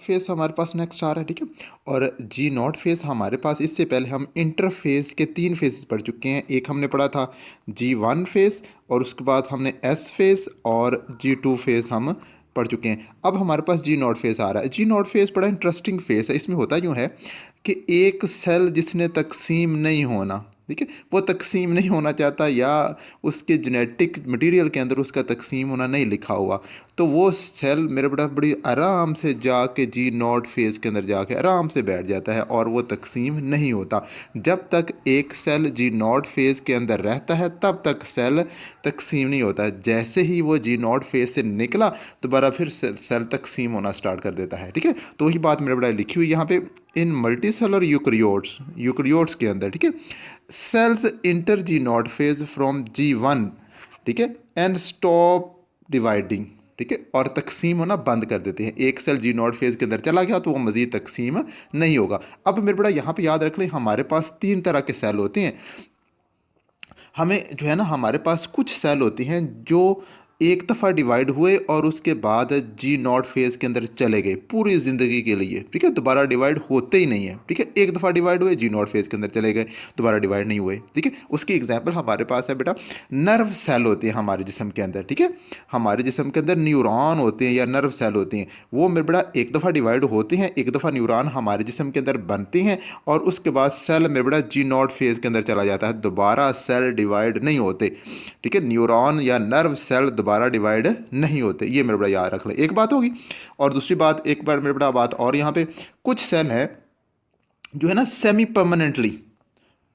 Face हमारे पास next आ रहा है, ठीक है। और जी नॉट फेस हमारे पास, इससे पहले हम इंटरफेस के 3 फेसेस पढ़ चुके हैं। एक हमने पढ़ा था G1 फेस, और उसके बाद हमने S फेस और G2 फेस हम पढ़ चुके हैं। अब हमारे पास जी नॉट फेस आ रहा है। जी नॉट फेस बड़ा इंटरेस्टिंग फेस है। इसमें होता यूँ है कि एक सेल जिसने तकसीम नहीं होना, ठीक है, वो तकसीम नहीं होना चाहता, या उसके जेनेटिक मटेरियल के अंदर उसका तकसीम होना नहीं लिखा हुआ, तो वो सेल मेरे बड़ा बड़ी आराम से जाके जी नॉट फेज़ के अंदर जाके आराम से बैठ जाता है और वो तकसीम नहीं होता। जब तक एक सेल जी नॉट फेज़ के अंदर रहता है तब तक सेल तकसीम नहीं होता। जैसे ही वो जी नॉट फेज़ से निकला दोबारा फिर सेल तकसीम होना स्टार्ट कर देता है, ठीक है। तो वही बात मेरे बड़ा लिखी हुई यहाँ पे, इन मल्टी सेलर यूकरियोट्स के अंदर, ठीक है, cells enter G nought phase from G1, ठीक है, एंड स्टॉप डिवाइडिंग, ठीक है, और तकसीम होना बंद कर देते हैं। एक सेल जी नॉट फेज के अंदर चला गया तो वो मजीद तकसीम नहीं होगा। अब मेरे बड़ा यहाँ पे याद रख लें, हमारे पास 3 तरह के सेल होते हैं। हमें जो है ना, हमारे पास कुछ सेल होती हैं जो एक दफ़ा डिवाइड हुए और उसके बाद जी नॉट फेज़ के अंदर चले गए पूरी ज़िंदगी के लिए, ठीक है, दोबारा डिवाइड होते ही नहीं है, ठीक है। एक दफ़ा डिवाइड हुए, जी नॉट फेज़ के अंदर चले गए, दोबारा डिवाइड नहीं हुए, ठीक है। उसकी एग्जांपल हमारे पास है बेटा, नर्व सेल होते हैं हमारे जिस्म के अंदर, ठीक है। हमारे जिस्म के अंदर न्यूरॉन होते हैं या नर्व सेल होते हैं, वो मेरे बड़ा एक दफ़ा डिवाइड होते हैं, एक दफ़ा न्यूरॉन हमारे जिस्म के अंदर बनते हैं और उसके बाद सेल मेरे बड़ा जी नॉट फेज़ के अंदर चला जाता है, दोबारा सेल डिवाइड नहीं होते, ठीक है। न्यूरॉन या नर्व सेल दोबारा डिवाइड नहीं होते, ये मेरे बड़ा याद रख लें। एक बात होगी। और दूसरी बात, एक बार मेरे बड़ा बात और, यहाँ पे कुछ सेल है जो है ना सेमी परमानेंटली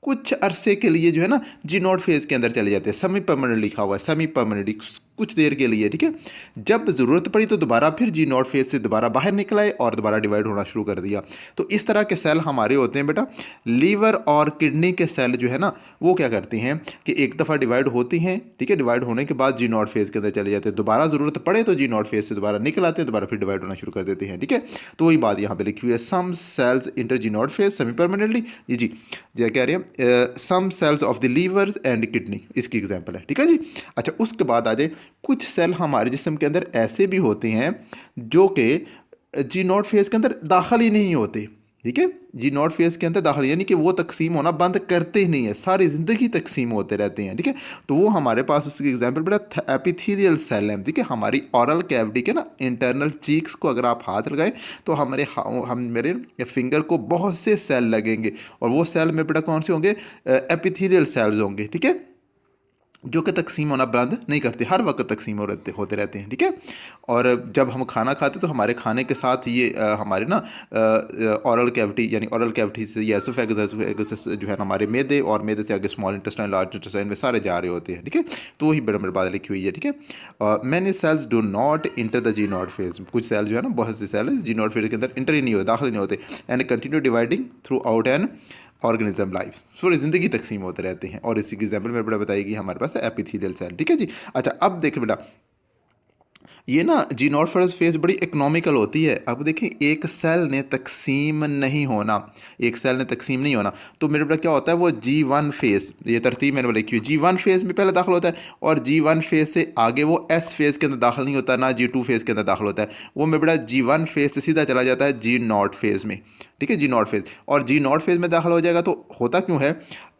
कुछ अरसे के लिए जो है ना जी नॉट फेज़ के अंदर चले जाते हैं। सेमी परमानेंट लिखा हुआ है, सेमी परमानेंटली कुछ देर के लिए, ठीक है। जब ज़रूरत पड़ी तो दोबारा फिर जी नॉट फेज़ से दोबारा बाहर निकल आए और दोबारा डिवाइड होना शुरू कर दिया। तो इस तरह के सेल हमारे होते हैं बेटा। लीवर और किडनी के सेल जो है ना, वो क्या करते हैं कि एक दफ़ा डिवाइड होती हैं, ठीक है, डिवाइड होने के बाद जी नॉट फेज़ के अंदर चले जाते हैं, दोबारा ज़रूरत पड़े तो जी नॉट फेज़ से दोबारा निकल आते हैं, दोबारा फिर डिवाइड होना शुरू कर देते हैं, ठीक है। तो वही बात यहाँ पे लिखी हुई है, some cells enter G naught phase semi permanently, जी कह रहे हैं some cells of the livers and kidney, इसकी एग्जांपल है, ठीक है जी। अच्छा, उसके बाद आ जाए, कुछ सेल हमारे जिस्म के अंदर ऐसे भी होते हैं जो कि जी नॉट फेज़ के अंदर दाखिल ही नहीं होते, ठीक है। जी नॉट फेज़ के अंदर दाखिल यानी कि वो तकसीम होना बंद करते ही नहीं है, सारी ज़िंदगी तकसीम होते रहते हैं, ठीक है। तो वो हमारे पास उसकी एग्जांपल बेटा एपिथेलियल सेल है, ठीक है। हमारी ऑरल कैविटी के ना इंटरनल चीक्स को अगर आप हाथ लगाएं तो मेरे फिंगर को बहुत से सेल लगेंगे और वो सेल में बेटा कौन से होंगे, एपिथेलियल सेल्स होंगे, ठीक है, जो कि तकसीम होना बंद नहीं करते, हर वक्त तकसीम होते रहते हैं, ठीक है। और जब हम खाना खाते तो हमारे खाने के साथ ये हमारे ना ऑरल कैविटी, यानी ऑरल कैविटी से ये एसोफेगस जो है ना, हमारे मैदे और मैदे से आगे स्मॉल इंटेस्टाइन, लार्ज इंटेस्टाइन में सारे जा रहे होते हैं, ठीक है। तो वही बड़ी बात लिखी हुई है, ठीक है। Many cells do not enter the G nought phase, कुछ सेल जो है ना, बहुत से सेल जी नॉट फेज के अंदर इंटर ही नहीं होते, दाखिल नहीं होते, and continue dividing through out an organism life, पूरी ज़िंदगी तकसीम होते रहते हैं। और इसी की एग्जाम्पल मेरे बेटा बताएगी हमारे पास एपिथेलियल सेल, ठीक है जी। अच्छा, अब देखिए बेटा, ये ना जी नॉट फेज बड़ी इकोनॉमिकल होती है। अब देखिए, एक सेल ने तकसीम नहीं होना, एक सेल ने तकसीम नहीं होना, तो मेरे बेटा क्या होता है, वो G1 फेज़, ये तरतीब मैंने लिखी हुई, G1 फेज़ में पहले दाखिल होता है और G1 फेज़ से आगे वो S फेज़ के अंदर दाखिल नहीं होता, ना G2 फेज़ के अंदर दाखिल होता है, वो मेरे बेटा G1 फेज़ से सीधा चला जाता है जी नॉट फेज़ में, ठीक है, जी नॉट फेज़। और जी नॉट फेज़ में दाखिल हो जाएगा तो होता क्यों है,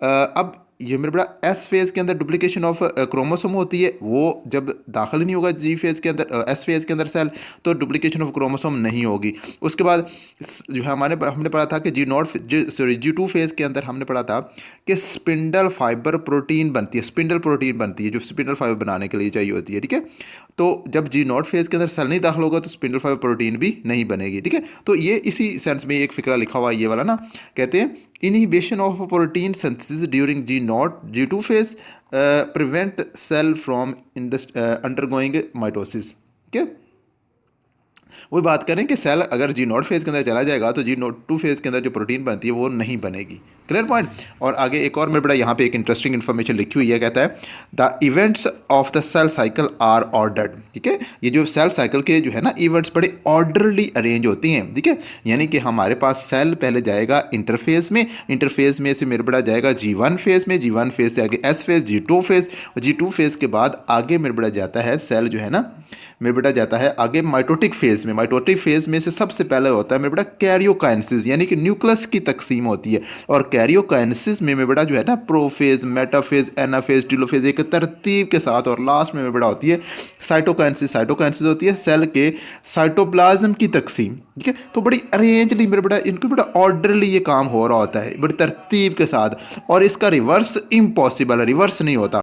अब ये मेरे बड़ा एस फेज़ के अंदर डुप्लीकेशन ऑफ क्रोमोसोम होती है, वो जब दाखिल नहीं होगा जी फेज़ के अंदर, एस फेज़ के अंदर सेल, तो डुप्लीकेशन ऑफ क्रोमोसोम नहीं होगी। उसके बाद जो है हमने पढ़ा था कि G2 फेज़ के अंदर हमने पढ़ा था कि स्पिंडल फाइबर प्रोटीन बनती है, स्पिंडल प्रोटीन बनती है जो स्पिंडल फाइबर बनाने के लिए चाहिए होती है, ठीक है। तो जब जी नॉट फेज़ के अंदर सेल नहीं दाखिल होगा तो स्पिंडल फाइबर प्रोटीन भी नहीं बनेगी, ठीक है। तो ये इसी सेंस में एक फिक्रा लिखा हुआ है, ये वाला ना, कहते हैं inhibition of protein synthesis during G2 phase prevent cell from undergoing mitosis, ठीक है। वही बात करें कि सेल अगर जी नॉट फेज़ के अंदर चला जाएगा तो G2 फेज़ के अंदर जो प्रोटीन बनती है वो नहीं बनेगी, क्लियर पॉइंट। और आगे एक और मेरे बड़ा यहाँ पे एक इंटरेस्टिंग इन्फॉर्मेशन लिखी हुई है, कहता है the events of the cell cycle are ordered, ठीक है। ये जो सेल साइकिल के जो है ना इवेंट्स बड़े ऑर्डरली अरेंज होती हैं, ठीक है। यानी कि हमारे पास सेल पहले जाएगा इंटरफेस में, इंटरफेस में से मेरे बड़ा जाएगा G1 फेज़ में, G1 फेज़ से आगे S phase, G2 phase, G2 phase के बाद आगे मेरे बड़ा जाता है सेल जो है ना, मेरे बेटा जाता है आगे माइटोटिक फेज़ फेज में, माइटोटिक फेज में से सबसे पहले होता है मेरे बेटा कैरियोकाइनेसिस, यानी कि न्यूक्लियस की तकसीम होती है। और कैरियोकाइनेसिस में मेरे बेटा जो है ना प्रोफेज, मेटाफेज, एनाफेज, टीलोफेज एक तरतीब के साथ, और लास्ट में मेरे बेटा होती है साइटोकाइनेसिस। साइटोकाइनेसिस होती है सेल के साइटोप्लाज्म की तकसीम, ठीक है। तो बड़ी अरेंजली मेरे बेटा इनको बेटा ऑर्डरली ये काम हो रहा होता है, बड़ी तरतीब के साथ, और इसका रिवर्स इम्पॉसिबल है, रिवर्स नहीं होता।